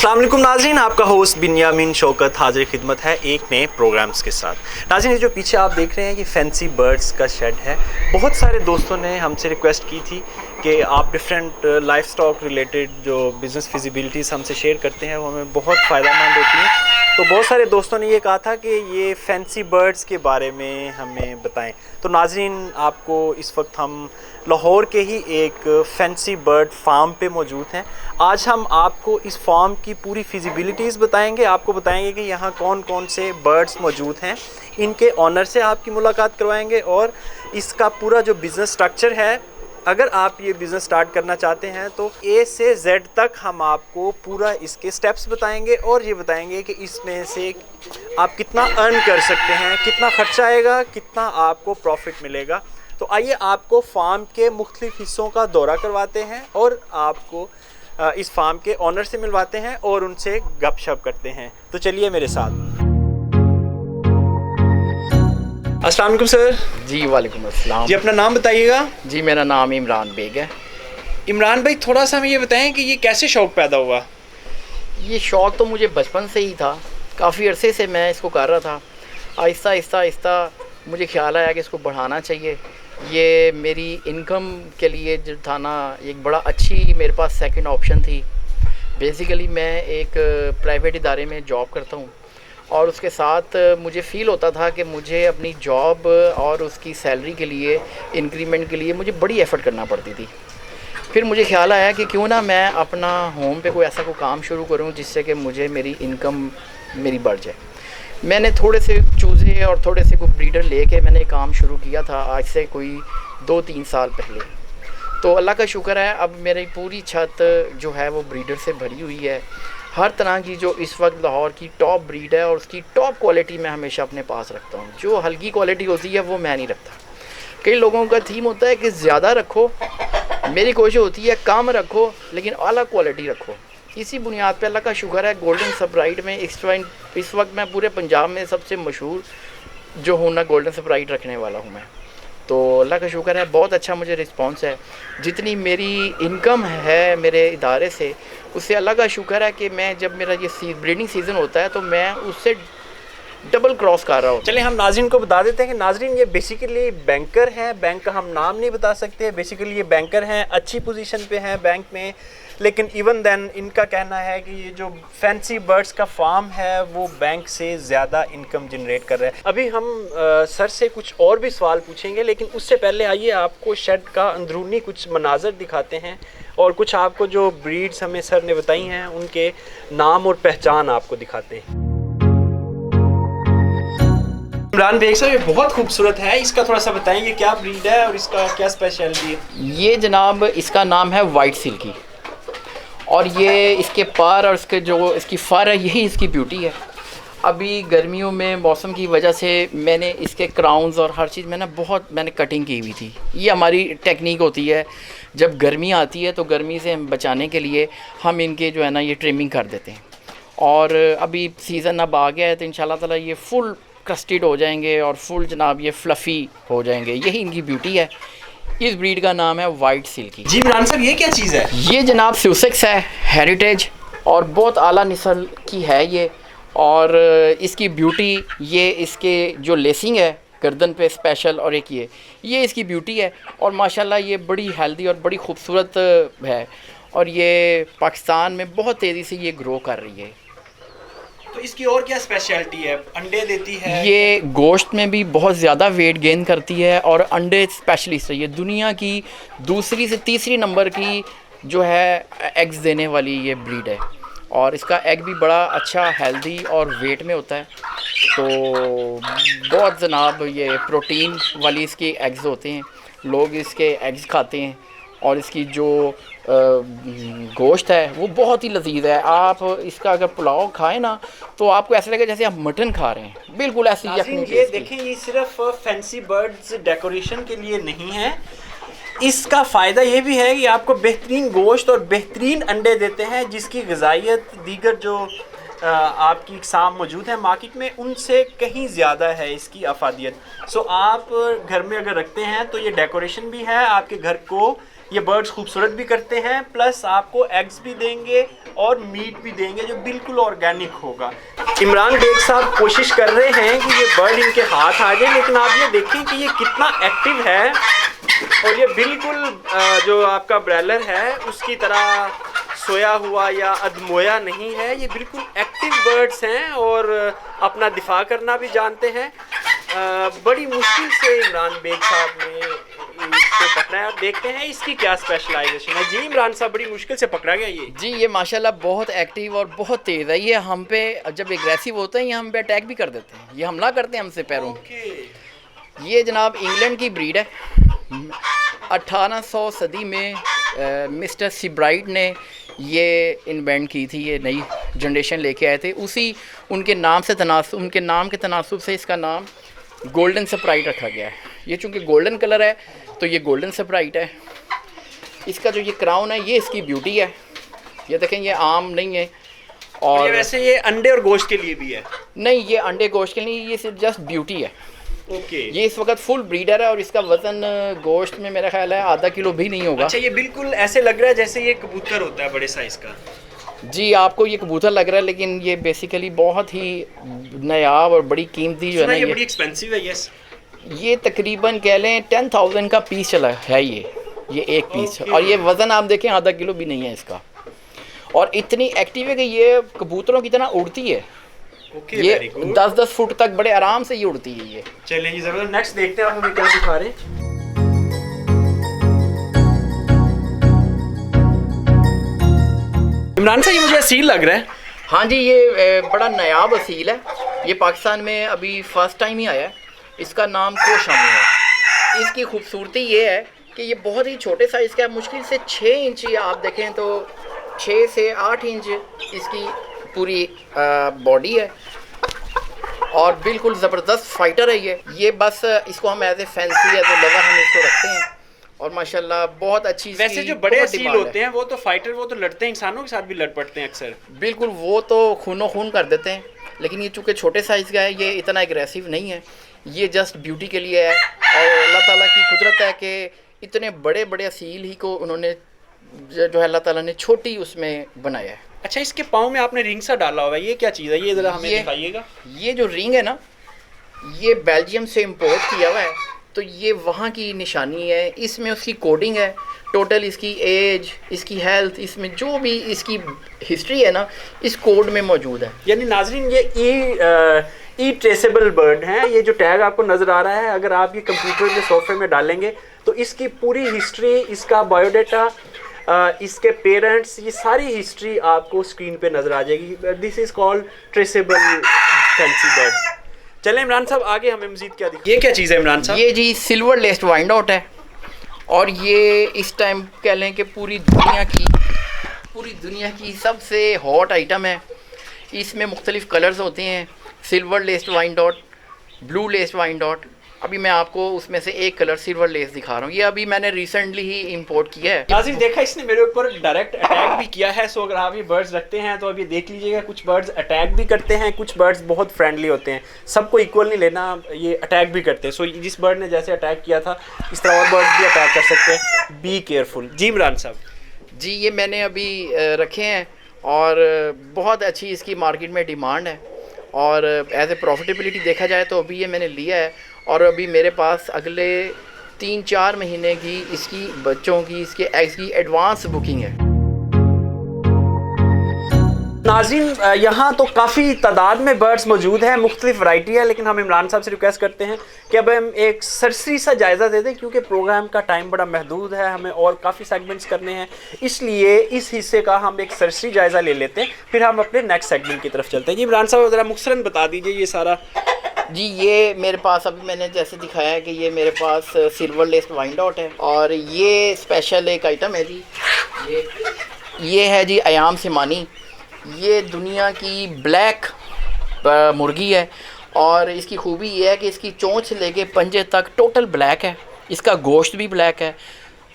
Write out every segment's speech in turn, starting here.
अस्सलाम वालेकुम नाज़रीन, आपका होस्ट बिन्यामीन शौकत हाजिर खिदमत है एक नए प्रोग्राम्स के साथ। नाज़रीन, ये जो पीछे आप देख रहे हैं ये फैंसी बर्ड्स का शेड है। बहुत सारे दोस्तों ने हमसे रिक्वेस्ट की थी कि आप डिफरेंट लाइफ स्टॉक रिलेटेड जो बिज़नेस फिजिबिलिटीज़ हमसे शेयर करते हैं वो हमें बहुत फ़ायदेमंद होती हैं। तो बहुत सारे दोस्तों ने ये कहा था कि ये फैंसी बर्ड्स के बारे में हमें बताएं। तो नाज़रीन, आपको इस वक्त हम लाहौर के ही एक फैंसी बर्ड फार्म पे मौजूद हैं। आज हम आपको इस फार्म की पूरी फिजिबिलिटीज़ बताएंगे, आपको बताएंगे कि यहाँ कौन कौन से बर्ड्स मौजूद हैं, इनके ऑनर से आपकी मुलाकात करवाएंगे और इसका पूरा जो बिज़नेस स्ट्रक्चर है, अगर आप ये बिज़नेस स्टार्ट करना चाहते हैं तो A से Z तक हम आपको पूरा इसके स्टेप्स बताएंगे और ये बताएंगे कि इसमें से आप कितना अर्न कर सकते हैं, कितना खर्चा आएगा, कितना आपको प्रॉफिट मिलेगा। तो आइए आपको फार्म के मुख्तलिफ हिस्सों का दौरा करवाते हैं और आपको इस फार्म के ऑनर से मिलवाते हैं और उनसे गपशप करते हैं। तो चलिए मेरे साथ। अस्सलाम वालेकुम सर। जी वालेकुम अस्सलाम। जी, अपना नाम बताइएगा। जी, मेरा नाम इमरान बेग है। इमरान भाई, थोड़ा सा हमें ये बताएं कि ये कैसे शौक़ पैदा हुआ? ये शौक़ तो मुझे बचपन से ही था, काफ़ी अरसे से मैं इसको कर रहा था। आहिस्ता आहिस्ता आहिस्ता मुझे ख्याल आया कि इसको बढ़ाना चाहिए। ये मेरी इनकम के लिए जो था ना, एक बड़ा अच्छी मेरे पास सेकंड ऑप्शन थी। बेसिकली मैं एक प्राइवेट इदारे में जॉब करता हूँ और उसके साथ मुझे फ़ील होता था कि मुझे अपनी जॉब और उसकी सैलरी के लिए, इंक्रीमेंट के लिए मुझे बड़ी एफ़र्ट करना पड़ती थी। फिर मुझे ख्याल आया कि क्यों ना मैं अपना होम पे कोई ऐसा कोई काम शुरू करूं जिससे कि मुझे मेरी इनकम मेरी बढ़ जाए। मैंने थोड़े से चूज़े और थोड़े से कोई ब्रीडर लेके मैंने काम शुरू किया था आज से कोई 2-3 साल पहले। तो अल्लाह का शुक्र है, अब मेरी पूरी छत जो है वो ब्रीडर से भरी हुई है। हर तरह की जो इस वक्त लाहौर की टॉप ब्रीड है और उसकी टॉप क्वालिटी मैं हमेशा अपने पास रखता हूँ। जो हल्की क्वालिटी होती है वो मैं नहीं रखता। कई लोगों का थीम होता है कि ज़्यादा रखो, मेरी कोशिश होती है कम रखो लेकिन अलग क्वालिटी रखो। इसी बुनियाद पे अल्लाह का शुक्र है गोल्डन सप्राइट में इस वक्त मैं पूरे पंजाब में सबसे मशहूर जो हूँ ना, गोल्डन सप्राइट रखने वाला हूँ मैं। तो अल्लाह का शुक्र है, बहुत अच्छा मुझे रिस्पांस है। जितनी मेरी इनकम है मेरे इदारे से, उससे अल्लाह का शुक्र है कि मैं जब मेरा ये ब्रीडिंग सीज़न होता है तो मैं उससे डबल क्रॉस कर रहा हूँ। चलिए हम नाज़रीन को बता देते हैं कि नाज़रीन ये बेसिकली बैंकर हैं। बैंक का हम नाम नहीं बता सकते। बेसिकली ये बैंकर हैं, अच्छी पोजीशन पे हैं बैंक में, लेकिन इवन देन इनका कहना है कि ये जो फैंसी बर्ड्स का फार्म है वो बैंक से ज़्यादा इनकम जनरेट कर रहा है। अभी हम सर से कुछ और भी सवाल पूछेंगे, लेकिन उससे पहले आइए आपको शेड का अंदरूनी कुछ मनाजर दिखाते हैं और कुछ आपको जो ब्रीड्स हमें सर ने बताई हैं उनके नाम और पहचान आपको दिखाते हैं। इमरान बेग साहब, ये बहुत खूबसूरत है, इसका थोड़ा सा बताएंगे क्या ब्रीड है और इसका क्या स्पेशलिटी है? ये जनाब इसका नाम है वाइट सिल्की और ये इसके पर और इसके जो इसकी फर है यही इसकी ब्यूटी है। अभी गर्मियों में मौसम की वजह से मैंने इसके क्राउन्स और हर चीज़ में ना बहुत मैंने कटिंग की हुई थी। ये हमारी टेक्निक होती है, जब गर्मी आती है तो गर्मी से बचाने के लिए हम इनके जो है ना ये ट्रिमिंग कर देते हैं। और अभी सीज़न अब आ गया है तो इंशाल्लाह ताला ये फुल क्रस्टेड हो जाएंगे और फुल जनाब ये फ्लफ़ी हो जाएंगे। यही इनकी ब्यूटी है। इस ब्रीड का नाम है वाइट सिल्की। जी इमरान साहब, ये क्या चीज़ है? ये जनाब सुसेक्स है, हेरिटेज, और बहुत आला नस्ल की है ये। और इसकी ब्यूटी, ये इसके जो लेसिंग है गर्दन पे स्पेशल, और एक ये इसकी ब्यूटी है। और माशाल्लाह ये बड़ी हेल्दी और बड़ी खूबसूरत है और ये पाकिस्तान में बहुत तेज़ी से ये ग्रो कर रही है। तो इसकी और क्या स्पेशलिटी है? अंडे देती है? ये गोश्त में भी बहुत ज़्यादा वेट गेन करती है और अंडे स्पेशलिस्ट है। ये दुनिया की दूसरी से तीसरी नंबर की जो है एग्स देने वाली ये ब्रीड है और इसका एग भी बड़ा अच्छा हेल्दी और वेट में होता है। तो बहुत जनाब ये प्रोटीन वाली इसकी एग्स होते हैं, लोग इसके एग्स खाते हैं और इसकी जो गोश्त है वो बहुत ही लजीज है। आप इसका अगर पुलाव खाएं ना तो आपको ऐसा लगेगा जैसे आप मटन खा रहे हैं, बिल्कुल ऐसी यखनी। ये देखें, ये सिर्फ फैंसी बर्ड्स डेकोरेशन के लिए नहीं है, इसका फ़ायदा ये भी है कि आपको बेहतरीन गोश्त और बेहतरीन अंडे देते हैं जिसकी ग़िज़ाइयत दीगर जो आपकी इकसाम मौजूद है मार्केट में उनसे कहीं ज़्यादा है इसकी अफादियत। सो आप घर में अगर रखते हैं तो ये डेकोरेशन भी है, आपके घर को ये बर्ड्स खूबसूरत भी करते हैं, प्लस आपको एग्स भी देंगे और मीट भी देंगे जो बिल्कुल ऑर्गेनिक होगा। इमरान बेग साहब कोशिश कर रहे हैं कि ये बर्ड इनके हाथ आ जाए, लेकिन आप ये देखें कि ये कितना एक्टिव है और ये बिल्कुल जो आपका ब्रैलर है उसकी तरह सोया हुआ या अधमोया नहीं है। ये बिल्कुल एक्टिव बर्ड्स हैं और अपना दिफा करना भी जानते हैं। बड़ी मुश्किल से इमरान बेग साहब ने इसको पकड़ा है और देखते हैं इसकी क्या स्पेशलाइजेशन है। जी इमरान साहब, बड़ी मुश्किल से पकड़ा गया ये। जी ये माशाल्लाह बहुत एक्टिव और बहुत तेज़ है। ये हम पे जब एग्रेसिव होते हैं ये हम पे अटैक भी कर देते हैं, ये हमला करते हैं हमसे पैरों। ये जनाब इंग्लैंड की ब्रीड है। 1800 सदी में मिस्टर सीब्राइट ने ये इन्वेंट की थी, ये नई जनरेशन लेके आए थे। उनके नाम के तनासुब से इसका नाम गोल्डन स्प्राइट रखा गया है। ये चूँकि गोल्डन कलर है तो ये गोल्डन स्प्राइट है। इसका जो ये क्राउन है ये इसकी ब्यूटी है। ये देखें ये आम नहीं है। और वैसे ये अंडे और गोश्त के लिए भी है? नहीं, ये अंडे गोश्त के लिए, ये सिर्फ जस्ट ब्यूटी है। ये इस वक्त फुल ब्रीडर है और इसका वजन गोश्त में मेरा ख्याल है आधा किलो भी नहीं होगा। अच्छा, ये बिल्कुल ऐसे लग रहा है जैसे ये कबूतर होता है बड़े साइज का। जी आपको ये कबूतर लग रहा है, लेकिन ये बेसिकली बहुत ही नायाब और बड़ी कीमती जो है ना, ये बड़ी एक्सपेंसिव है। यस, ये तकरीबन कह लें 10,000 का पीस चला है ये एक पीस। और ये वज़न आप देखें आधा किलो भी नहीं है इसका। और इतनी एक्टिव है कि ये कबूतरों की तरह उड़ती है। ये 10-10 फुट तक बड़े आराम से ये उड़ती है। ये चलें जी, ज़रूर नेक्स्ट देखते हैं आप हमें क्या दिखा रहे हैं। इमरान साहब, ये मुझे असील लग रहा है। हाँ जी, ये बड़ा नायाब असील है। ये पाकिस्तान में अभी फ़र्स्ट टाइम ही आया है। इसका नाम कोशामू है। इसकी खूबसूरती ये है कि ये बहुत ही छोटे साइज़ का है। मुश्किल से 6 इंच आप देखें तो 6 से 8 इंच इसकी पूरी बॉडी है और बिल्कुल ज़बरदस्त फाइटर है ये बस इसको हम as a fancy as a lover हम इसको रखते हैं और माशाल्लाह बहुत अच्छी। वैसे जो बड़े असील होते हैं वो तो फाइटर, वो तो लड़ते हैं, इंसानों के साथ भी लड़ पड़ते हैं अक्सर। बिल्कुल, वो तो खूनो खून कर देते हैं, लेकिन ये चूँकि छोटे साइज़ का है ये इतना एग्रेसिव नहीं है। ये जस्ट ब्यूटी के लिए है और अल्लाह ताला की कुदरत है कि इतने बड़े बड़े असील ही को उन्होंने जो है अल्लाह ताला ने छोटी उसमें बनाया है। अच्छा, इसके पाँव में आपने रिंग सा डाला हुआ है, ये क्या चीज़ है? ये ज़रा हमें दिखाइएगा। ये जो रिंग है ना, ये बेल्जियम से इम्पोर्ट किया हुआ है, तो ये वहाँ की निशानी है। इसमें उसकी कोडिंग है, टोटल इसकी एज, इसकी हेल्थ, इसमें जो भी इसकी हिस्ट्री है ना, इस कोड में मौजूद है। यानी नाजरीन, ये ई ट्रेसेबल बर्ड हैं। ये जो टैग आपको नज़र आ रहा है, अगर आप ये कंप्यूटर के सॉफ्टवेयर में डालेंगे तो इसकी पूरी हिस्ट्री, इसका बायोडाटा, इसके पेरेंट्स, ये सारी हिस्ट्री आपको स्क्रीन पे नज़र आ जाएगी। This is called traceable fancy bird. चलें इमरान साहब, आगे हमें मज़ीद क्या दिखा? ये क्या चीज़ है इमरान साहब? ये जी सिल्वर लेस्ड वाइंडआउट है और ये इस टाइम कह लें कि पूरी दुनिया की सबसे हॉट आइटम है। इसमें मुख्तलिफ़ कलर्स होते हैं, सिल्वर लेस्ड वाइंडआउट, ब्लू लेस्ड वाइंडआउट। अभी मैं आपको उसमें से एक कलर सिल्वर लेस दिखा रहा हूँ। ये अभी मैंने रिसेंटली ही इंपोर्ट किया है। नाज़रीन, देखा इसने मेरे ऊपर डायरेक्ट अटैक भी किया है। सो अगर आप ये बर्ड्स रखते हैं तो अभी देख लीजिएगा, कुछ बर्ड्स अटैक भी करते हैं, कुछ बर्ड्स बहुत फ्रेंडली होते हैं। सबको इक्वल नहीं लेना, ये अटैक भी करते हैं। सो जिस बर्ड ने जैसे अटैक किया था, इस तरह और बर्ड्स भी अटैक कर सकते हैं। Be careful. जी इमरान साहब। जी ये मैंने अभी रखे हैं और बहुत अच्छी इसकी मार्केट में डिमांड है और एज ए प्रॉफिटेबिलिटी देखा जाए तो अभी ये मैंने लिया है और अभी मेरे पास अगले 3-4 महीने की इसकी बच्चों की, इसके एग्स की एडवांस बुकिंग है। नाज़रीन, यहाँ तो काफ़ी तादाद में बर्ड्स मौजूद हैं, मुख्तलिफ वैरायटी है, लेकिन हम इमरान साहब से रिक्वेस्ट करते हैं कि अब हम एक सरसरी सा जायज़ा दे दें, क्योंकि प्रोग्राम का टाइम बड़ा महदूद है, हमें और काफ़ी सेगमेंट्स करने हैं। इसलिए इस हिस्से का हम एक सरसरी जायज़ा ले लेते हैं, फिर हम अपने नेक्स्ट सेगमेंट की तरफ चलते हैं। जी इमरान साहब, ज़रा मुख्तसरन बता दीजिए ये सारा। जी ये मेरे पास अभी मैंने जैसे दिखाया है कि ये मेरे पास सिल्वर लेस्ड वाइंडआउट है और ये स्पेशल एक आइटम है जी। ये है जी अयाम सिमानी। ये दुनिया की ब्लैक मुर्गी है और इसकी खूबी ये है कि इसकी चोंच से लेके पंजे तक टोटल ब्लैक है। इसका गोश्त भी ब्लैक है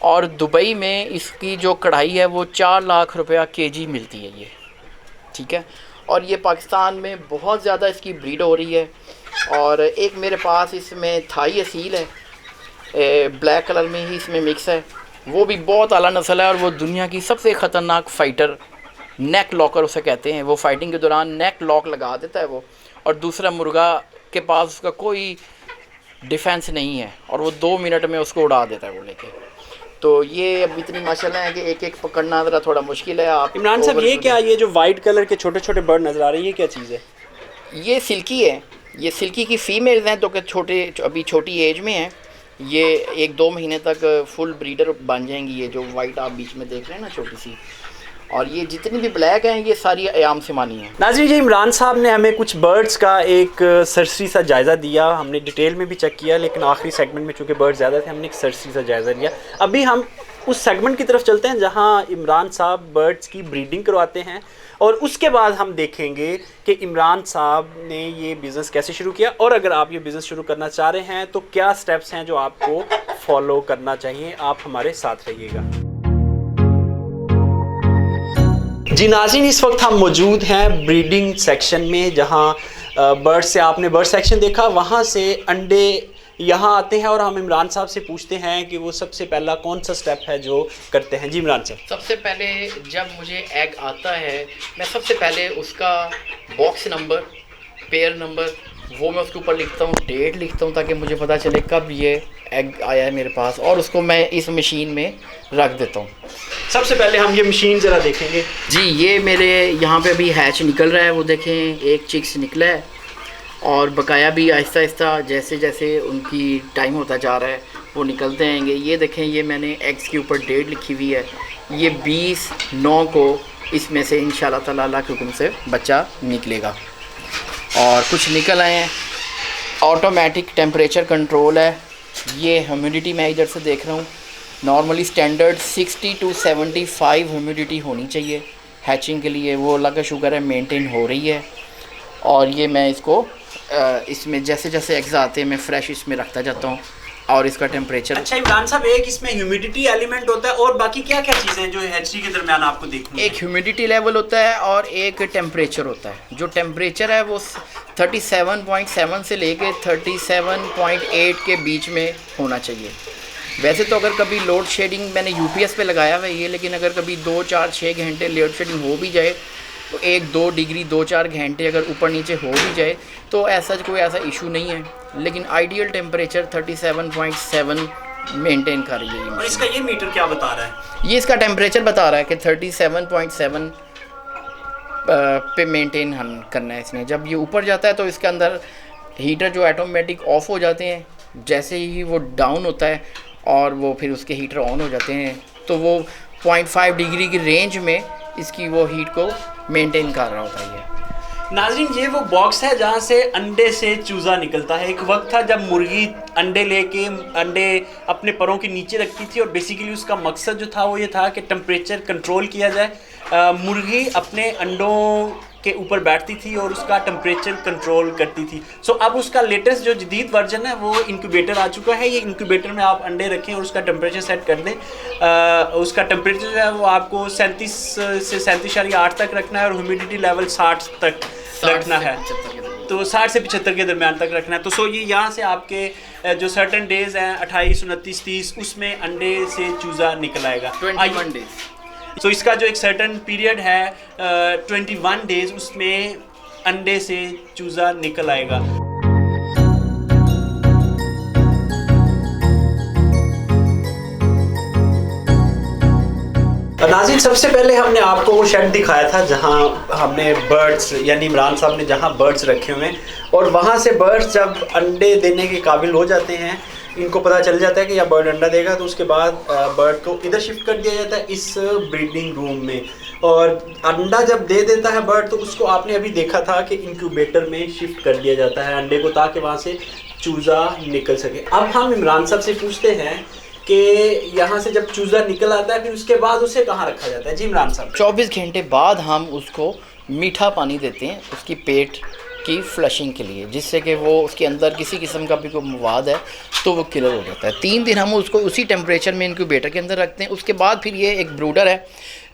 और दुबई में इसकी जो कढ़ाई है वो 4 लाख रुपया केजी मिलती है ये, ठीक है। और ये पाकिस्तान में बहुत ज़्यादा इसकी ब्रीड हो रही है। और एक मेरे पास इसमें थाई असील है, ब्लैक कलर में ही इसमें मिक्स है वो भी बहुत आला नस्ल है और वो दुनिया की सबसे ख़तरनाक फ़ाइटर, नेक लॉकर उसे कहते हैं। वो फाइटिंग के दौरान नेक लॉक लगा देता है वो, और दूसरा मुर्गा के पास उसका कोई डिफेंस नहीं है और वो 2 मिनट में उसको उड़ा देता है वो लेके। तो ये अब इतनी माशाल्लाह है कि एक एक पकड़ना ज़रा थोड़ा मुश्किल है। आप इमरान साहब ये क्या, ये जो वाइट कलर के छोटे छोटे बर्ड नज़र आ रहे हैं, ये क्या चीज़ है? ये सिल्की है, ये सिल्की की फ़ीमेल्स हैं, तो कि छोटे अभी छोटी एज में हैं। ये 1-2 महीने तक फुल ब्रीडर बन जाएंगी, ये जो वाइट आप बीच में देख रहे हैं ना छोटी सी। और ये जितनी भी ब्लैक हैं ये सारी अयाम सिमानी हैं। नाज़रीन, जी इमरान साहब ने हमें कुछ बर्ड्स का एक सरसरी सा जायज़ा दिया। हमने डिटेल में भी चेक किया, लेकिन आखिरी सेगमेंट में चूँकि बर्ड ज़्यादा थे हमने एक सरसरी सा जायज़ा लिया। अभी हम उस सेगमेंट की तरफ चलते हैं जहाँ इमरान साहब बर्ड्स की ब्रीडिंग करवाते हैं, और उसके बाद हम देखेंगे कि इमरान साहब ने ये बिज़नेस कैसे शुरू किया, और अगर आप ये बिज़नेस शुरू करना चाह रहे हैं तो क्या स्टेप्स हैं जो आपको फॉलो करना चाहिए। आप हमारे साथ रहिएगा। जी नाज़रीन, इस वक्त हम मौजूद हैं ब्रीडिंग सेक्शन में, जहां बर्ड से आपने बर्ड सेक्शन देखा, वहां से अंडे यहाँ आते हैं और हम इमरान साहब से पूछते हैं कि वो सबसे पहला कौन सा स्टेप है जो करते हैं। जी इमरान साहब। सबसे पहले जब मुझे एग आता है, मैं सबसे पहले उसका बॉक्स नंबर, पेयर नंबर, वो मैं उसके ऊपर लिखता हूँ, डेट लिखता हूँ, ताकि मुझे पता चले कब ये एग आया है मेरे पास, और उसको मैं इस मशीन में रख देता हूँ। सबसे पहले हम ये मशीन ज़रा देखेंगे। जी ये मेरे यहाँ पे अभी हैच निकल रहा है, वो देखें एक चिक्स निकला है, और बकाया भी आहिस्ता आहिस्ता जैसे जैसे उनकी टाइम होता जा रहा है वो निकलते आएंगे। ये देखें, ये मैंने एग्स के ऊपर डेट लिखी हुई है, ये 20/9 को इसमें से इंशाल्लाह ताला अल्लाह के हुक्म से बच्चा निकलेगा। और कुछ निकल आए हैं। ऑटोमेटिक टेम्परेचर कंट्रोल है। ये ह्यूमिडिटी मैं इधर से देख रहा हूँ, नॉर्मली स्टैंडर्ड 60 to 75 ह्यूमिडिटी होनी चाहिए हैचिंग के लिए, वो अल्लाह का शुक्र है मेंटेन हो रही है। और ये मैं इसको इसमें जैसे जैसे एग्स आते हैं मैं फ्रेश इसमें रखता जाता हूँ, और इसका टेम्परेचर। अच्छा इमरान साहब, एक इसमें ह्यूमिडिटी एलिमेंट होता है, और बाकी क्या क्या चीज़ें हैं जो हैचरी के दरमियान आपको देखनी है? एक ह्यूमिडिटी लेवल होता है और एक टेम्परेचर होता है। जो टेम्परेचर है वो 37.7 से लेके 37.8 के बीच में होना चाहिए। वैसे तो अगर कभी लोड शेडिंग, मैंने यूपीएस पे लगाया हुआ है ये, लेकिन अगर कभी 2, 4, 6 घंटे लोड शेडिंग हो भी जाए तो 1-2 डिग्री 2-4 घंटे अगर ऊपर नीचे हो भी जाए तो ऐसा कोई ऐसा इशू नहीं है, लेकिन आइडियल टेम्परेचर 37.7 मेंटेन कर रही है ये। और इसका ये मीटर क्या बता रहा है? ये इसका टेम्परेचर बता रहा है कि 37.7 पे मेंटेन करना है इसने। जब ये ऊपर जाता है तो इसके अंदर हीटर जो ऑटोमेटिक ऑफ हो जाते हैं, जैसे ही वो डाउन होता है और वो फिर उसके हीटर ऑन हो जाते हैं, तो वो 0.5 डिग्री की रेंज में इसकी वो हीट को मेंटेन कर रहा होता है। नाज़रीन, ये वो बॉक्स है जहाँ से अंडे से चूज़ा निकलता है। एक वक्त था जब मुर्गी अंडे अपने परों के नीचे रखती थी, और बेसिकली उसका मकसद जो था वो ये था कि टेम्परेचर कंट्रोल किया जाए। मुर्गी अपने अंडों के ऊपर बैठती थी और उसका टेम्परेचर कंट्रोल करती थी। सो अब उसका लेटेस्ट जो जदीद वर्जन है वो इंक्यूबेटर आ चुका है। ये इंक्यूबेटर में आप अंडे रखें और उसका टेम्परेचर सेट कर दें। उसका टेम्परेचर जो है वो आपको 37 से 37.8 तक रखना है, और ह्यूमिडिटी लेवल 60 तक रखना है, तो 60 से 75 के दरमियान तक रखना है। तो सो ये यहाँ से आपके जो सर्टन डेज़ हैं 28, 29, 30, उसमें अंडे से चूज़ा निकल आएगा। 21 डेज। तो इसका जो एक सर्टन पीरियड है 21 डेज़, उसमें अंडे से चूज़ा निकल आएगा। नाज़रीन, सबसे पहले हमने आपको वो शेड दिखाया था जहाँ हमने बर्ड्स, यानी इमरान साहब ने जहाँ बर्ड्स रखे हुए हैं, और वहाँ से बर्ड्स जब अंडे देने के काबिल हो जाते हैं, इनको पता चल जाता है कि यह बर्ड अंडा देगा, तो उसके बाद बर्ड को इधर शिफ्ट कर दिया जाता है इस ब्रीडिंग रूम में। और अंडा जब दे देता है बर्ड, तो उसको आपने अभी देखा था कि इंक्यूबेटर में शिफ्ट कर दिया जाता है अंडे को, ताकि वहाँ से चूज़ा निकल सके। अब हम इमरान साहब से पूछते हैं कि यहाँ से जब चूज़ा निकल आता है फिर उसके बाद उसे कहाँ रखा जाता है? जी इमरान साहब। 24 घंटे बाद हम उसको मीठा पानी देते हैं उसकी पेट की फ्लशिंग के लिए, जिससे कि वो उसके अंदर किसी किस्म का भी कोई मवाद है तो वो किलर हो जाता है। 3 दिन हम उसको उसी टेम्परेचर में इंक्यूबेटर के अंदर रखते हैं। उसके बाद फिर ये एक ब्रूडर है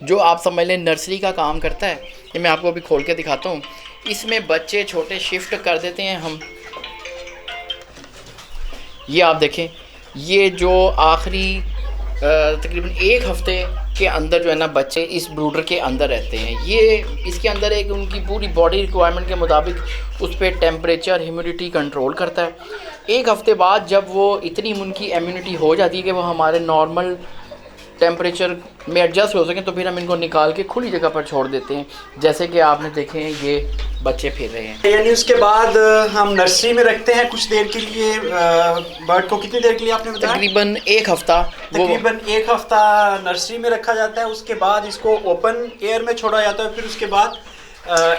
जो आप समझ लें नर्सरी का काम करता है। ये मैं आपको अभी खोल के दिखाता हूँ। इसमें बच्चे छोटे शिफ्ट कर देते हैं हम। ये आप देखें, ये जो आखिरी तकरीबन 1 हफ्ते के अंदर जो है ना बच्चे इस ब्रूडर के अंदर रहते हैं। ये इसके अंदर एक उनकी पूरी बॉडी रिक्वायरमेंट के मुताबिक उस पर टेम्परेचर ह्यूमिडिटी कंट्रोल करता है। 1 हफ्ते बाद जब वो इतनी उनकी इम्यूनिटी हो जाती है कि वो हमारे नॉर्मल टेम्परेचर में एडजस्ट हो सकें, तो फिर हम इनको निकाल के खुली जगह पर छोड़ देते हैं, जैसे कि आपने देखे हैं ये बच्चे फिर रहे हैं। यानी उसके बाद हम नर्सरी में रखते हैं कुछ देर के लिए बर्ड को। कितनी देर के लिए आपने बताया? तकरीबन 1 हफ्ता। तकरीबन 1 हफ्ता नर्सरी में रखा जाता है, उसके बाद इसको ओपन एयर में छोड़ा जाता है, फिर उसके बाद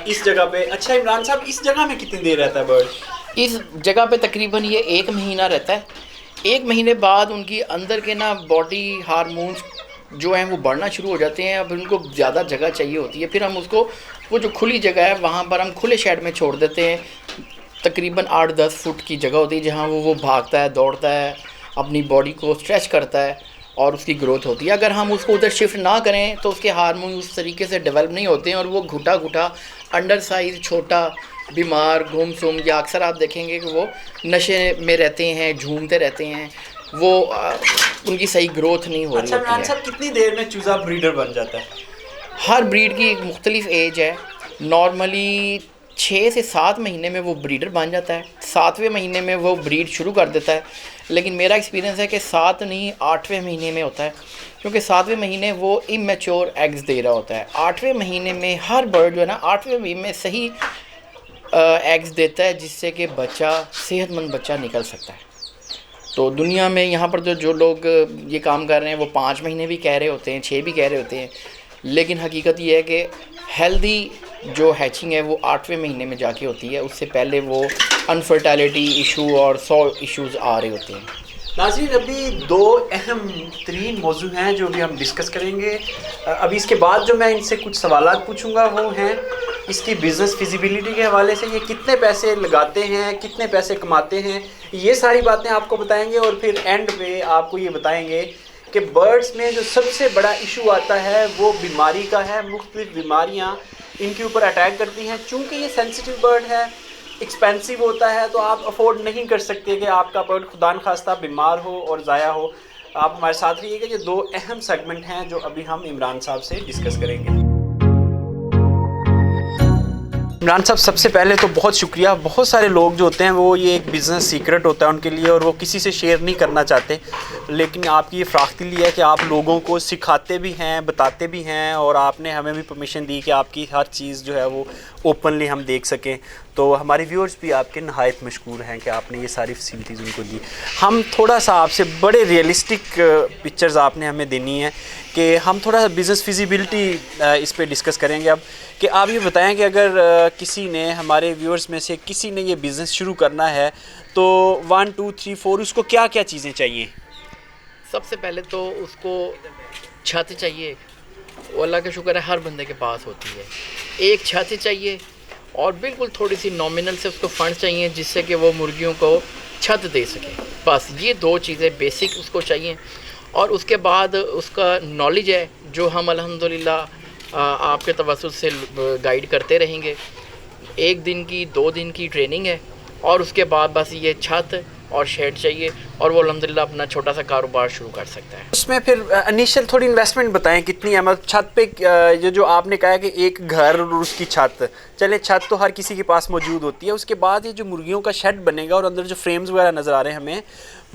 इस जगह पे। अच्छा इमरान साहब, इस जगह में कितनी देर रहता है बर्ड? इस जगह पे तकरीबन ये 1 महीना रहता है। 1 महीने बाद उनकी अंदर के ना बॉडी हार्मोन्स जो हैं वो बढ़ना शुरू हो जाते हैं। अब उनको ज़्यादा जगह चाहिए होती है, फिर हम उसको वो जो खुली जगह है वहाँ पर हम खुले शेड में छोड़ देते हैं। तकरीबन 8-10 फुट की जगह होती है जहाँ वो भागता है, दौड़ता है, अपनी बॉडी को स्ट्रेच करता है और उसकी ग्रोथ होती है। अगर हम उसको उधर शिफ्ट ना करें तो उसके हार्मोन उस तरीके से डेवलप नहीं होते हैं और वो घुटा अंडर साइज़, छोटा, बीमार, गुमसुम, या अक्सर आप देखेंगे कि वो नशे में रहते हैं, झूमते रहते हैं, वो उनकी सही ग्रोथ नहीं हो रही अच्छा इमरान होती साहब, कितनी देर में चूज़ा ब्रीडर बन जाता है? हर ब्रीड की एक मुख्तलिफ एज है। नॉर्मली 6 से 7 महीने में वो ब्रीडर बन जाता है, 7वें महीने में वो ब्रीड शुरू कर देता है। लेकिन मेरा एक्सपीरियंस है कि 7 नहीं 8वें महीने में होता है, क्योंकि 7वें महीने वो इमेच्योर एग्स दे रहा होता है। 8वें महीने में हर बर्ड जो है ना 8वें महीने में सही एग्स देता है, जिससे कि बच्चा सेहतमंद बच्चा निकल सकता है। तो दुनिया में यहाँ पर जो लोग ये काम कर रहे हैं वो 5 महीने भी कह रहे होते हैं, 6 भी कह रहे होते हैं, लेकिन हकीकत ये है कि हेल्दी जो हैचिंग है वो 8वें महीने में जाके होती है। उससे पहले वो अनफर्टिलिटी इशू और 100 इश्यूज़ आ रहे होते हैं। नाज़रीन, अभी 2 अहम तरीन मौजू हैं जो भी हम डिस्कस करेंगे। अभी इसके बाद जो मैं इनसे कुछ सवालात पूछूंगा वो हैं इसकी बिज़नेस फिजिबिलिटी के हवाले से, ये कितने पैसे लगाते हैं, कितने पैसे कमाते हैं, ये सारी बातें आपको बताएंगे। और फिर एंड पे आपको ये बताएंगे कि बर्ड्स में जो सबसे बड़ा इशू आता है वो बीमारी का है। मुख्तलिफ बीमारियाँ इनके ऊपर अटैक करती हैं। चूँकि ये सेंसिटिव बर्ड है, एक्सपेंसिव होता है, तो आप अफोर्ड नहीं कर सकते कि आपका बर्ड खुदा न खास्ता बीमार हो और ज़ाया हो। आप हमारे साथ रहिएगा। ये 2 अहम सेगमेंट हैं जो अभी हम इमरान साहब से डिस्कस करेंगे। इमरान साहब, सबसे पहले तो बहुत शुक्रिया। बहुत सारे लोग जो होते हैं वो ये एक बिज़नेस सीक्रेट होता है उनके लिए और वो किसी से शेयर नहीं करना चाहते, लेकिन आपकी ये फ़राख्ती है कि आप लोगों को सिखाते भी हैं, बताते भी हैं, और आपने हमें भी परमिशन दी कि आपकी हर चीज़ जो है वो ओपनली हम देख सकें। तो हमारे व्यूअर्स भी आपके नहायत मशकूर हैं कि आपने ये सारी फैसिलिटीज़ उनको दी। हम थोड़ा सा आपसे बड़े रियलिस्टिक पिक्चर्स आपने हमें देनी है कि हम थोड़ा सा बिज़नेस फिजिबिलिटी इस पे डिस्कस करेंगे अब, कि आप ये बताएं कि अगर किसी ने, हमारे व्यूअर्स में से किसी ने ये बिज़नेस शुरू करना है तो 1 2 3 4 उसको क्या क्या चीज़ें चाहिए? सबसे पहले तो उसको छत चाहिए। वो अल्लाह का शुक्र है हर बंदे के पास होती है। एक छत चाहिए और बिल्कुल थोड़ी सी नॉमिनल से उसको फंड चाहिए जिससे कि वो मुर्गियों को छत दे सके। बस ये 2 चीज़ें बेसिक उसको चाहिए। और उसके बाद उसका नॉलेज है जो हम अल्हम्दुलिल्लाह आपके तवस्सुल से गाइड करते रहेंगे। 1 दिन की 2 दिन की ट्रेनिंग है और उसके बाद बस ये छत और शेड चाहिए और वो अल्हम्दुलिल्लाह अपना छोटा सा कारोबार शुरू कर सकता है। उसमें फिर इनिशियल थोड़ी इन्वेस्टमेंट बताएं कितनी है? मतलब छत पे ये जो आपने कहा है कि एक घर और उसकी छत, चले छत तो हर किसी के पास मौजूद होती है, उसके बाद ये जो मुर्गियों का शेड बनेगा और अंदर जो फ्रेम्स वगैरह नज़र आ रहे हैं हमें,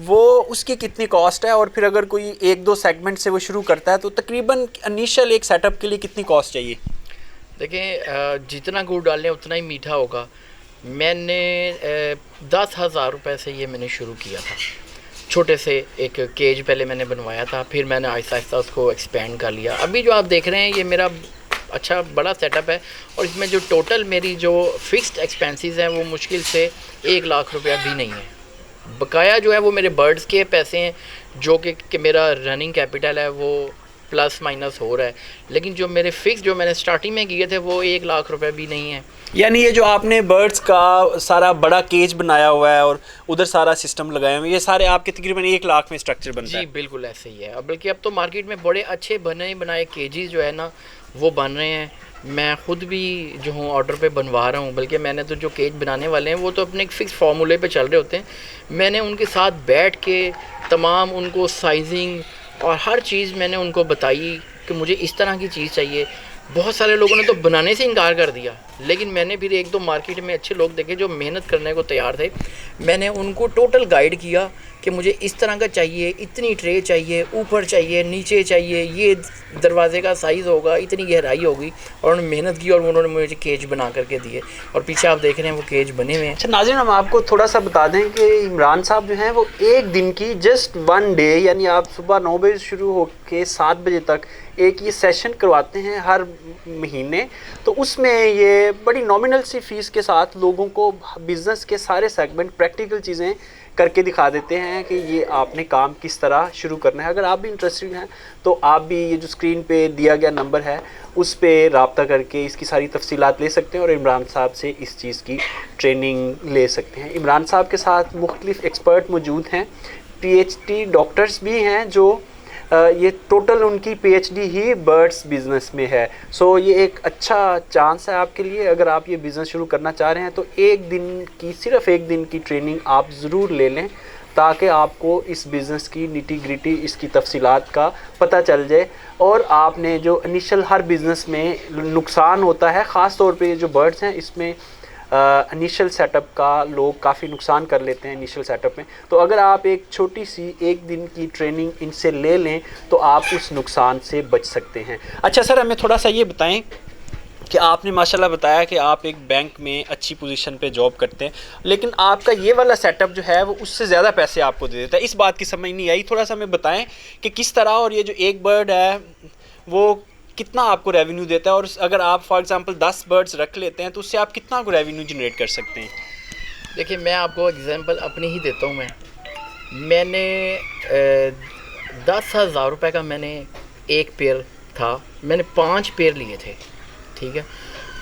वो उसकी कितनी कॉस्ट है? और फिर अगर कोई 1-2 सेगमेंट से वो शुरू करता है तो तकरीबन इनिशियल एक सेटअप के लिए कितनी कॉस्ट चाहिए? देखें, जितना गुड़ डालें उतना ही मीठा होगा। मैंने 10,000 रुपये से ये मैंने शुरू किया था। छोटे से एक केज पहले मैंने बनवाया था, फिर मैंने आहिस्ता आहिस्ता उसको एक्सपेंड कर लिया। अभी जो आप देख रहे हैं ये मेरा अच्छा बड़ा सेटअप है और इसमें जो टोटल मेरी जो फ़िक्स्ड एक्सपेंसेस हैं वो मुश्किल से 1 लाख रुपया भी नहीं है। बकाया जो है वो मेरे बर्ड्स के पैसे हैं जो कि मेरा रनिंग कैपिटल है वो प्लस माइनस हो रहा है, लेकिन जो मेरे फिक्स जो मैंने स्टार्टिंग में किए थे वो 1 लाख रुपए भी नहीं है। यानी ये जो आपने बर्ड्स का सारा बड़ा केज बनाया हुआ है और उधर सारा सिस्टम लगाया हुआ है, ये सारे आपके तकरीबन 1 लाख में स्ट्रक्चर बनता है? जी बिल्कुल ऐसे ही है। बल्कि अब तो मार्केट में बड़े अच्छे बने बनाए केजीज जो है ना वो बन रहे हैं। मैं ख़ुद भी जो हूँ ऑर्डर पे बनवा रहा हूँ, बल्कि मैंने तो जो केज बनाने वाले हैं वो तो अपने एक फ़िक्स फार्मूले पे चल रहे होते हैं। मैंने उनके साथ बैठ के तमाम उनको साइजिंग और हर चीज़ मैंने उनको बताई कि मुझे इस तरह की चीज़ चाहिए। बहुत सारे लोगों ने तो बनाने से इनकार कर दिया, लेकिन मैंने फिर एक दो मार्केट में अच्छे लोग देखे जो मेहनत करने को तैयार थे। मैंने उनको टोटल गाइड किया कि मुझे इस तरह का चाहिए, इतनी ट्रे चाहिए, ऊपर चाहिए, नीचे चाहिए, ये दरवाजे का साइज़ होगा, इतनी गहराई होगी, और उन्होंने मेहनत की और उन्होंने मुझे केज बना करके दिए, और पीछे आप देख रहे हैं वो केज बने हुए हैं। अच्छा नाज़रीन, हम आपको थोड़ा सा बता दें कि इमरान साहब जो हैं वो एक दिन की जस्ट 1 डे, यानी आप सुबह 9 बजे शुरू होकर 7 बजे तक एक ये सेशन करवाते हैं हर महीने। तो उसमें ये बड़ी नॉमिनल सी फ़ीस के साथ लोगों को बिज़नेस के सारे सेगमेंट, प्रैक्टिकल चीज़ें करके दिखा देते हैं कि ये आपने काम किस तरह शुरू करना है। अगर आप भी इंटरेस्टेड हैं तो आप भी ये जो स्क्रीन पे दिया गया नंबर है उस पर रब्ता करके इसकी सारी तफसीलात ले सकते हैं और इमरान साहब से इस चीज़ की ट्रेनिंग ले सकते हैं। इमरान साहब के साथ मुख्तलिफ एक्सपर्ट मौजूद हैं, PhD डॉक्टर्स भी हैं जो ये टोटल उनकी PhD ही बर्ड्स बिज़नेस में है। सो ये एक अच्छा चांस है आपके लिए, अगर आप ये बिज़नेस शुरू करना चाह रहे हैं तो सिर्फ एक दिन की ट्रेनिंग आप ज़रूर ले लें, ताकि आपको इस बिज़नेस की निटी ग्रिटी, इसकी तफसीलात का पता चल जाए। और आपने जो इनिशियल हर बिज़नेस में नुकसान होता है, ख़ास तौर पे ये जो बर्ड्स हैं इसमें इनिशियल सेटअप का लोग काफ़ी नुकसान कर लेते हैं इनिशियल सेटअप में। तो अगर आप एक छोटी सी एक दिन की ट्रेनिंग इनसे ले लें तो आप उस नुकसान से बच सकते हैं। अच्छा सर, हमें थोड़ा सा ये बताएं कि आपने माशाल्लाह बताया कि आप एक बैंक में अच्छी पोजीशन पे जॉब करते हैं, लेकिन आपका ये वाला सेटअप जो है वो उससे ज़्यादा पैसे आपको दे देता है। इस बात की समझ नहीं आई, थोड़ा सा हमें बताएं कि किस तरह, और ये जो एक बर्ड है वो कितना आपको रेवेन्यू देता है, और अगर आप फॉर एग्जांपल 10 बर्ड्स रख लेते हैं तो उससे आप कितना को रेवेन्यू जनरेट कर सकते हैं। देखिए, मैं आपको एग्जांपल अपनी ही देता हूँ। मैंने 10,000 रुपये का मैंने एक पेयर था, मैंने 5 पेयर लिए थे, ठीक है।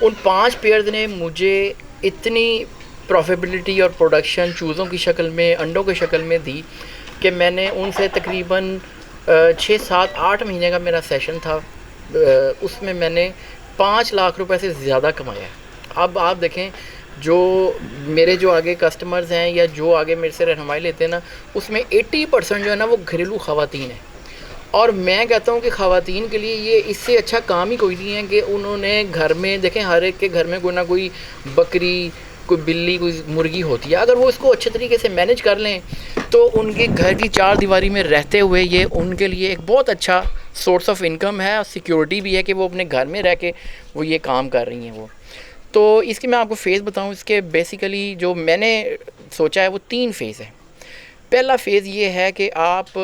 उन 5 पेयर ने मुझे इतनी प्रॉफिटेबिलिटी और प्रोडक्शन चूज़ों की शक्ल में, अंडों की शक्ल में दी कि मैंने उनसे तकरीबन 6, 7, 8 महीने का मेरा सेशन था। उसमें मैंने 5 लाख रुपए से ज़्यादा कमाया। अब आप देखें, जो मेरे जो आगे कस्टमर्स हैं या जो आगे मेरे से रहनुमाई लेते हैं ना, उसमें 80% जो है ना वो घरेलू ख़वातीन है। और मैं कहता हूँ कि ख़वातीन के लिए ये इससे अच्छा काम ही कोई नहीं है कि उन्होंने घर में, देखें हर एक के घर में कोई ना कोई बकरी, कोई बिल्ली, कोई मुर्गी होती है। अगर वो इसको अच्छे तरीके से मैनेज कर लें तो उनके घर की 4 दीवारी में रहते हुए ये उनके लिए एक बहुत अच्छा सोर्स ऑफ इनकम है और सिक्योरिटी भी है कि वो अपने घर में रह के वो ये काम कर रही हैं वो। तो इसकी मैं आपको फ़ेज़ बताऊं, इसके बेसिकली जो मैंने सोचा है वो 3 फ़ेज़ है। पहला फ़ेज़ ये है कि आप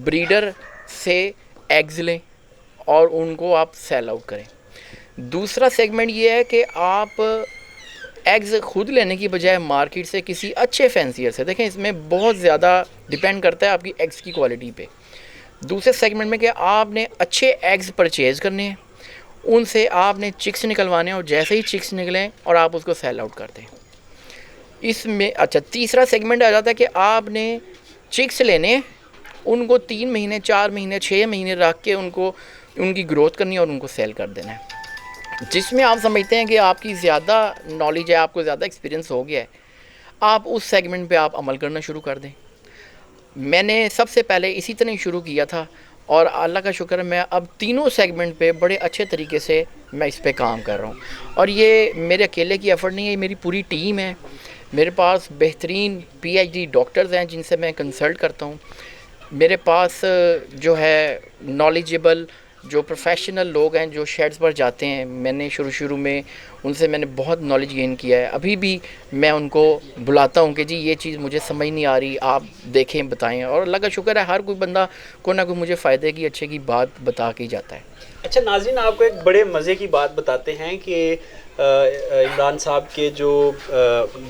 ब्रीडर से एग्स लें और उनको आप सेल आउट करें। दूसरा सेगमेंट ये है कि आप एग्स खुद लेने की बजाय मार्केट से किसी अच्छे फैंसियर से, देखें इसमें बहुत ज़्यादा डिपेंड करता है आपकी एग्स की क्वालिटी पे। दूसरे सेगमेंट में कि आपने अच्छे एग्स परचेज़ करने हैं, उनसे आपने चिक्स निकलवाने हैं और जैसे ही चिक्स निकलें और आप उसको सेल आउट कर दें। इसमें अच्छा तीसरा सेगमेंट आ जाता है कि आपने चिक्स लेने, उनको 3 महीने, 4 महीने, 6 महीने रख के उनको उनकी ग्रोथ करनी है और उनको सेल कर देना है। जिसमें आप समझते हैं कि आपकी ज़्यादा नॉलेज है, आपको ज़्यादा एक्सपीरियंस हो गया है, आप उस सेगमेंट पे आप अमल करना शुरू कर दें। मैंने सबसे पहले इसी तरह शुरू किया था और अल्लाह का शुक्र है मैं अब तीनों सेगमेंट पे बड़े अच्छे तरीके से मैं इस पे काम कर रहा हूँ। और ये मेरे अकेले की एफ़र्ट नहीं है, मेरी पूरी टीम है। मेरे पास बेहतरीन PhD डॉक्टर्स हैं जिनसे मैं कंसल्ट करता हूँ। मेरे पास जो है नॉलेजेबल जो प्रोफेशनल लोग हैं जो शेड्स पर जाते हैं, मैंने शुरू में उनसे मैंने बहुत नॉलेज गेन किया है। अभी भी मैं उनको बुलाता हूँ कि जी ये चीज़ मुझे समझ नहीं आ रही, आप देखें, बताएं। और अल्लाह का शुक्र है हर कोई बंदा कोई ना कोई मुझे फ़ायदे की, अच्छे की बात बता के जाता है। अच्छा नाज़रीन, आपको एक बड़े मज़े की बात बताते हैं कि इमरान साहब के जो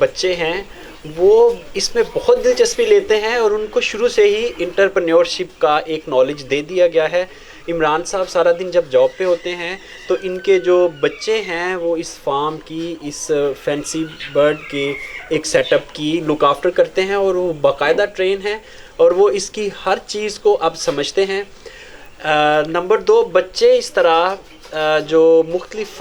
बच्चे हैं वो इसमें बहुत दिलचस्पी लेते हैं और उनको शुरू से ही इंटरप्रेन्योरशिप का एक नॉलेज दे दिया गया है। इमरान साहब सारा दिन जब जॉब पे होते हैं तो इनके जो बच्चे हैं वो इस फार्म की, इस फैंसी बर्ड के एक सेटअप की लुक आफ्टर करते हैं और वो बाकायदा ट्रेन हैं और वो इसकी हर चीज़ को अब समझते हैं। नंबर 2, बच्चे इस तरह जो मुख्तलिफ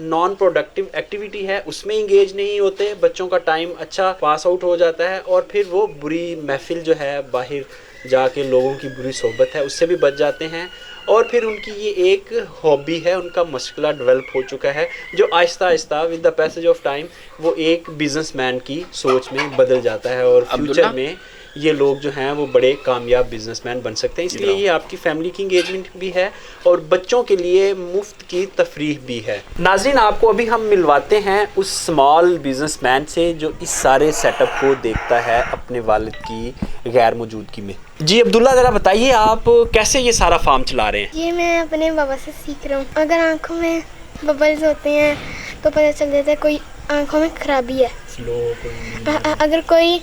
नॉन प्रोडक्टिव एक्टिविटी है उसमें इंगेज नहीं होते, बच्चों का टाइम अच्छा पास आउट हो जाता है और फिर वो बुरी महफिल जो है बाहर जाके लोगों की बुरी सोहबत है उससे भी बच जाते हैं, और फिर उनकी ये एक हॉबी है, उनका मशगला डेवलप हो चुका है जो Aahista Aahista with the passage of time वो एक बिजनेसमैन की सोच में बदल जाता है और फ्यूचर में ये लोग जो हैं वो बड़े कामयाब बिजनेसमैन बन सकते हैं। इसलिए ये आपकी फैमिली की इंगेजमेंट भी है और बच्चों के लिए मुफ्त की तफरीह भी है। नाज़रीन, आपको अभी हम मिलवाते हैं उस स्मॉल बिजनेसमैन से जो इस सारे सेटअप को देखता है अपने वालिद की गैर मौजूदगी में। जी अब्दुल्ला, ज़रा बताइए आप कैसे ये सारा फार्म चला रहे हैं? ये मैं अपने बाबा से सीख रहा हूँ। अगर आँखों में बबल्स होते हैं तो पता चल जाता है कोई आँखों में खराबी है। अगर कोई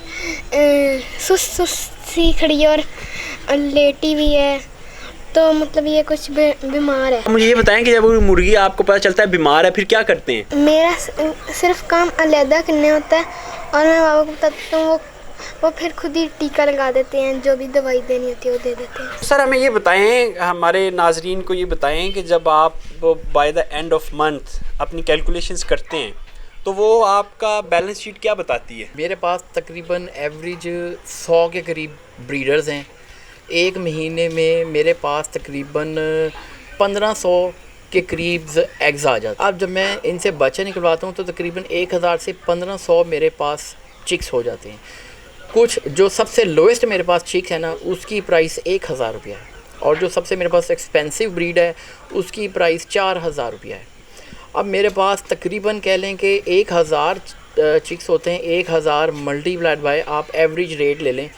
सुस्त सी खड़ी है और लेटी भी है तो मतलब ये कुछ बीमार है। मुझे ये बताएं कि जब वो मुर्गी आपको पता चलता है बीमार है फिर क्या करते हैं? मेरा सिर्फ काम अलहदा करने होता है और मैं बाबा को बताता हूँ, वो फिर खुद ही टीका लगा देते हैं, जो भी दवाई देनी होती है वो दे देते हैं। सर हमें ये बताएं, हमारे नाजरीन को ये बताएं कि जब आप by the end of month अपनी कैलकुलेशंस करते हैं तो वो आपका बैलेंस शीट क्या बताती है? मेरे पास तकरीबन एवरेज 100 के करीब ब्रीडर्स हैं। एक महीने में मेरे पास तकरीबन 1500 के करीब एग्स आ जाते हैं। अब जब मैं इनसे बच्चे निकलवाता हूँ तो तकरीबन 1000 से 1500 मेरे पास चिक्स हो जाते हैं। कुछ जो सबसे लोएस्ट मेरे पास चिक्स है ना, उसकी प्राइस 1000 रुपया है, और जो सबसे मेरे पास एक्सपेंसिव ब्रीड है उसकी प्राइस 4000 रुपया है। अब मेरे पास तकरीबन कह लें कि 1000 चिक्स होते हैं, 1000 मल्टीप्लाइड बाय आप एवरेज रेट ले लें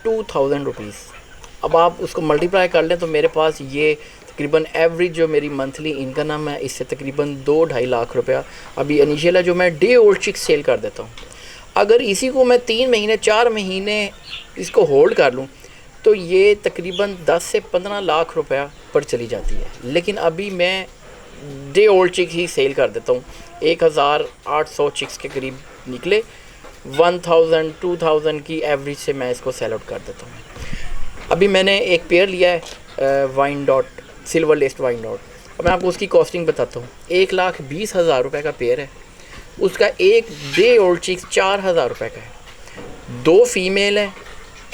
2000 रुपीज़। अब आप उसको मल्टीप्लाई कर लें तो मेरे पास ये तकरीबन एवरेज जो मेरी मंथली इनकम है इससे तकरीबन 2-2.5 लाख रुपया अभी इनिशियल है जो मैं डे ओल्ड चिक्स सेल कर देता हूँ। अगर इसी को मैं 3 महीने 4 महीने इसको होल्ड कर लूँ तो ये तकरीबन 10 से 15 लाख रुपया पर चली जाती है। लेकिन अभी मैं डे ओल्ड चिक्स ही सेल कर देता हूँ। 1800 चिक्स के करीब निकले, 1000-2000 की एवरेज से मैं इसको सेल आउट कर देता हूँ। अभी मैंने एक पेयर लिया है Wyandotte, silver laced Wyandotte, और मैं आपको उसकी कॉस्टिंग बताता हूँ। 1,20,000 रुपये का पेयर है, उसका एक डे ओल्ड चिक्स 4000 रुपये का है। 2 फीमेल है,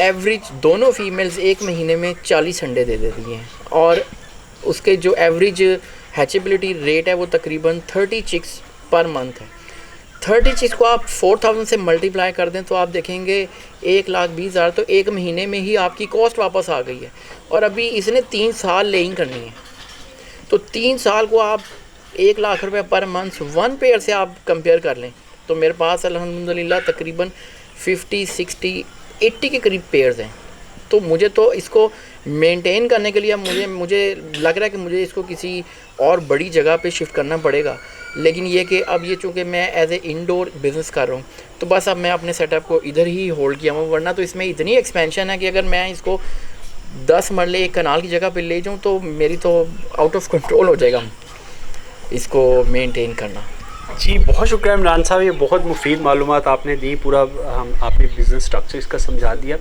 एवरेज दोनों फीमेल्स एक महीने में 40 अंडे दे देती हैं, और उसके जो एवरेज हैचेबिलिटी रेट है वो तकरीबन 30 चिक्स पर मंथ है। 30 चिक्स को आप 4000 से मल्टीप्लाई कर दें तो आप देखेंगे 1,20,000, तो एक महीने में ही आपकी कॉस्ट वापस आ गई है। और अभी इसने 3 साल लेइंग करनी है, तो 3 साल को आप 1 लाख रुपये पर मंथ 1 पेयर से आप कंपेयर कर लें तो मेरे पास अल्हम्दुलिल्लाह तकरीबन 50, 60, 80 के करीब पेयर्स हैं। तो मुझे तो इसको मेंटेन करने के लिए मुझे लग रहा है कि मुझे इसको किसी और बड़ी जगह पे शिफ्ट करना पड़ेगा। लेकिन ये कि अब ये चूँकि मैं एज ए इंडोर बिज़नेस कर रहा हूँ तो बस अब मैं अपने सेटअप को इधर ही होल्ड किया हूँ, वरना तो इसमें इतनी एक्सपेंशन है कि अगर मैं इसको 10 मरले एक कनाल की जगह पे ले जाऊँ तो मेरी तो आउट ऑफ कंट्रोल हो जाएगा इसको मेंटेन करना। जी बहुत शुक्रिया इमरान साहब, ये बहुत मुफीद मालूमात आपने दी, पूरा हम आपने बिज़नेस स्ट्रक्चर इसका समझा दिया।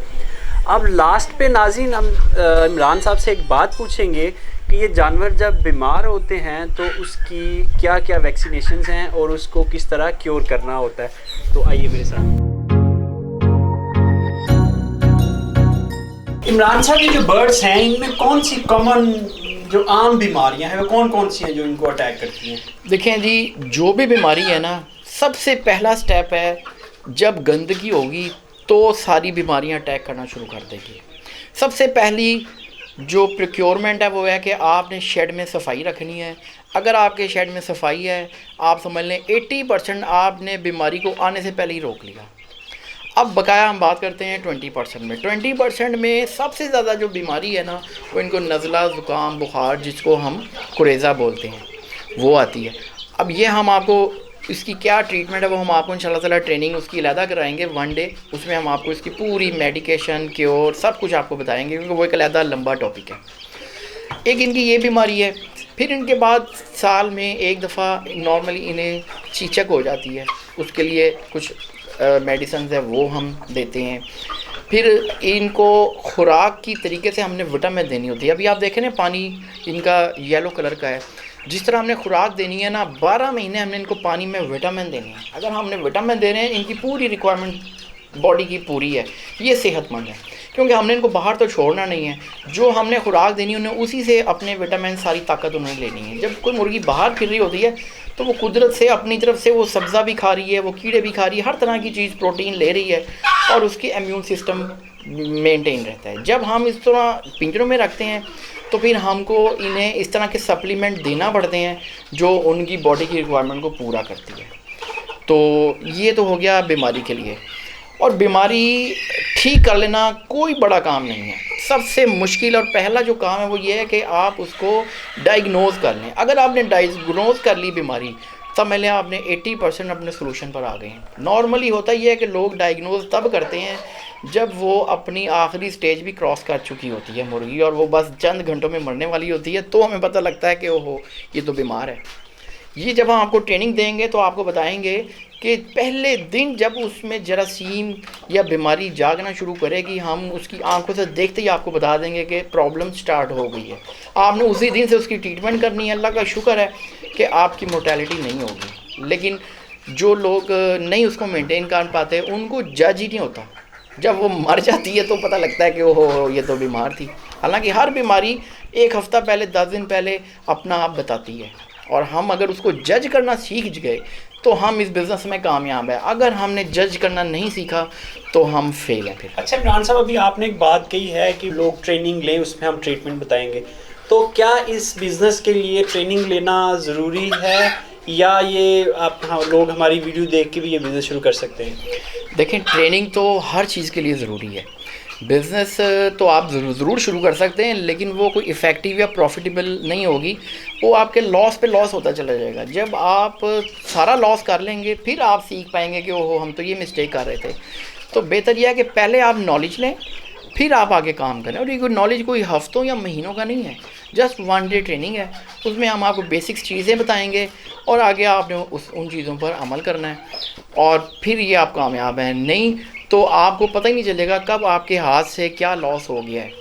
अब लास्ट पे नाज़रीन हम इमरान साहब से एक बात पूछेंगे कि ये जानवर जब बीमार होते हैं तो उसकी क्या क्या वैक्सीनेशंस हैं और उसको किस तरह क्योर करना होता है, तो आइए मेरे साथ। इमरान साहब, ये जो बर्ड्स हैं इनमें कौन सी कॉमन जो आम बीमारियां हैं वो कौन कौन सी हैं जो इनको अटैक करती हैं? देखें जी, जो भी बीमारी है ना, सबसे पहला स्टेप है जब गंदगी होगी तो सारी बीमारियां अटैक करना शुरू कर देगी। सबसे पहली जो प्रोक्योरमेंट है वो है कि आपने शेड में सफाई रखनी है। अगर आपके शेड में सफाई है, आप समझ लें 80% आपने बीमारी को आने से पहले ही रोक लिया। अब बकाया हम बात करते हैं 20% में। 20% में सबसे ज़्यादा जो बीमारी है ना वो इनको नज़ला, ज़ुकाम, बुखार, जिसको हम कुरेज़ा बोलते हैं, वो आती है। अब ये हम आपको इसकी क्या ट्रीटमेंट है वो हम आपको इंशाल्लाह ताला ट्रेनिंग उसकी अलहदा कराएंगे 1 डे। उसमें हम आपको इसकी पूरी मेडिकेशन, क्योर, सब कुछ आपको बताएंगे, क्योंकि वो एक अलहदा लंबा टॉपिक है। एक इनकी ये बीमारी है। फिर इनके बाद साल में एक दफ़ा नॉर्मली इन्हें चीचक हो जाती है, उसके लिए कुछ मेडिसिन है वो हम देते हैं। फिर इनको खुराक की तरीके से हमने विटामिन देनी होती है। अभी आप देखें ना, पानी इनका येलो कलर का है, जिस तरह हमने खुराक देनी है ना, 12 महीने हमने इनको पानी में विटामिन देनी है। अगर हमने विटामिन दे रहे हैं, इनकी पूरी रिक्वायरमेंट बॉडी की पूरी है, ये सेहतमंद है। क्योंकि हमने इनको बाहर तो छोड़ना नहीं है, जो हमने खुराक देनी है उन्हें उसी से अपने विटामिन सारी ताकत उन्हें लेनी है। जब कोई मुर्गी बाहर फिर रही होती है तो वो कुदरत से अपनी तरफ से वो सब्ज़ा भी खा रही है, वो कीड़े भी खा रही है, हर तरह की चीज़ प्रोटीन ले रही है और उसकी इम्यून सिस्टम मेंटेन रहता है। जब हम इस तरह पिंजरों में रखते हैं तो फिर हमको इन्हें इस तरह के सप्लीमेंट देना पड़ते हैं जो उनकी बॉडी की रिक्वायरमेंट को पूरा करती है। तो ये तो हो गया बीमारी के लिए। और बीमारी ठीक कर लेना कोई बड़ा काम नहीं है। सबसे मुश्किल और पहला जो काम है वो ये है कि आप उसको डायग्नोज कर लें। अगर आपने डायग्नोज कर ली बीमारी, समझ लें आपने 80% अपने सोल्यूशन पर आ गए हैं। नॉर्मली होता ये है कि लोग डायग्नोज तब करते हैं जब वो अपनी आखिरी स्टेज भी क्रॉस कर चुकी होती है मुर्गी और वो बस चंद घंटों में मरने वाली होती है, तो हमें पता लगता है कि ओहो ये तो बीमार है। ये जब हम आपको ट्रेनिंग देंगे तो आपको बताएंगे कि पहले दिन जब उसमें जरासीम या बीमारी जागना शुरू करेगी, हम उसकी आंखों से देखते ही आपको बता देंगे कि प्रॉब्लम स्टार्ट हो गई है। आपने उसी दिन से उसकी ट्रीटमेंट करनी है। अल्लाह का शुक्र है कि आपकी मोर्टेलिटी नहीं होगी। लेकिन जो लोग नहीं उसको मेंटेन कर पाते उनको जज ही नहीं होता। जब वो मर जाती है तो पता लगता है कि ओहो ये तो बीमार थी। हालांकि हर बीमारी एक हफ़्ता पहले 10 दिन पहले अपना आप बताती है, और हम अगर उसको जज करना सीख गए तो हम इस बिज़नेस में कामयाब है। अगर हमने जज करना नहीं सीखा तो हम फेल हैं फिर। अच्छा इमरान साहब, अभी आपने एक बात कही है कि लोग ट्रेनिंग लें, उसमें हम ट्रीटमेंट बताएंगे, तो क्या इस बिज़नेस के लिए ट्रेनिंग लेना ज़रूरी है या ये आप लोग हमारी वीडियो देख के भी ये बिज़नेस शुरू कर सकते हैं? देखें, ट्रेनिंग तो हर चीज़ के लिए ज़रूरी है। बिज़नेस तो आप ज़रूर शुरू कर सकते हैं, लेकिन वो कोई इफ़ेक्टिव या प्रॉफिटेबल नहीं होगी। वो आपके लॉस पे लॉस होता चला जाएगा। जब आप सारा लॉस कर लेंगे फिर आप सीख पाएंगे कि ओहो हम तो ये मिस्टेक कर रहे थे। तो बेहतर यह है कि पहले आप नॉलेज लें फिर आप आगे काम करें। और ये नॉलेज कोई हफ्तों या महीनों का नहीं है, जस्ट 1 डे ट्रेनिंग है। उसमें हम आपको बेसिक्स चीज़ें बताएंगे और आगे आपने उन चीज़ों पर अमल करना है और फिर ये आप कामयाब हैं। नहीं तो आपको पता ही नहीं चलेगा कब आपके हाथ से क्या लॉस हो गया है।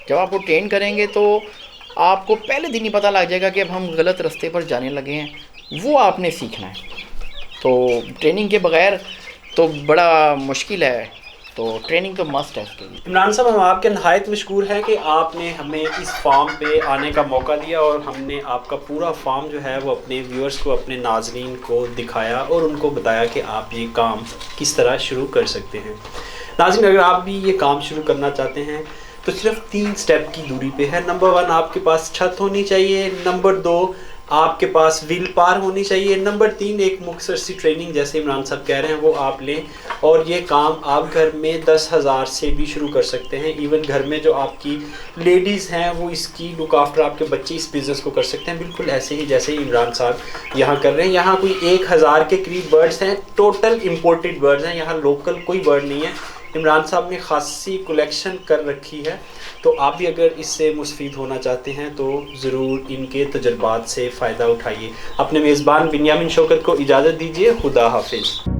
जब आपको ट्रेन करेंगे तो आपको पहले दिन ही पता लग जाएगा कि अब हम गलत रास्ते पर जाने लगे हैं। वो आपने सीखना है। तो ट्रेनिंग के बगैर तो बड़ा मुश्किल है, तो ट्रेनिंग तो मस्ट है इसके लिए। इमरान साहब, हम आपके नहायत मशकूर हैं कि आपने हमें इस फार्म पे आने का मौका दिया और हमने आपका पूरा फार्म जो है वो अपने व्यूअर्स को, अपने नाजरीन को दिखाया और उनको बताया कि आप ये काम किस तरह शुरू कर सकते हैं। नाज़रीन, अगर आप भी ये काम शुरू करना चाहते हैं तो सिर्फ 3 स्टेप की दूरी पे है। नंबर 1, आपके पास छत होनी चाहिए। नंबर 2, आपके पास व्हील पार होनी चाहिए। नंबर 3, एक मुख्तसर सी ट्रेनिंग जैसे इमरान साहब कह रहे हैं वो आप लें और ये काम आप घर में 10,000 से भी शुरू कर सकते हैं। इवन घर में जो आपकी लेडीज़ हैं वो इसकी लुक आफ्टर, आपके बच्चे इस बिज़नेस को कर सकते हैं, बिल्कुल ऐसे ही जैसे इमरान साहब यहाँ कर रहे हैं। यहाँ कोई 1000 के करीब बर्ड्स हैं, टोटल इम्पोर्टेड बर्ड्स हैं, यहाँ लोकल कोई बर्ड नहीं है। इमरान साहब ने खासी कलेक्शन कर रखी है। तो आप भी अगर इससे मुस्तफ़ीद होना चाहते हैं तो ज़रूर इनके तजुर्बात से फ़ायदा उठाइए। अपने मेज़बान बिन्यामिन शौकत को इजाज़त दीजिए। खुदा हाफिज़।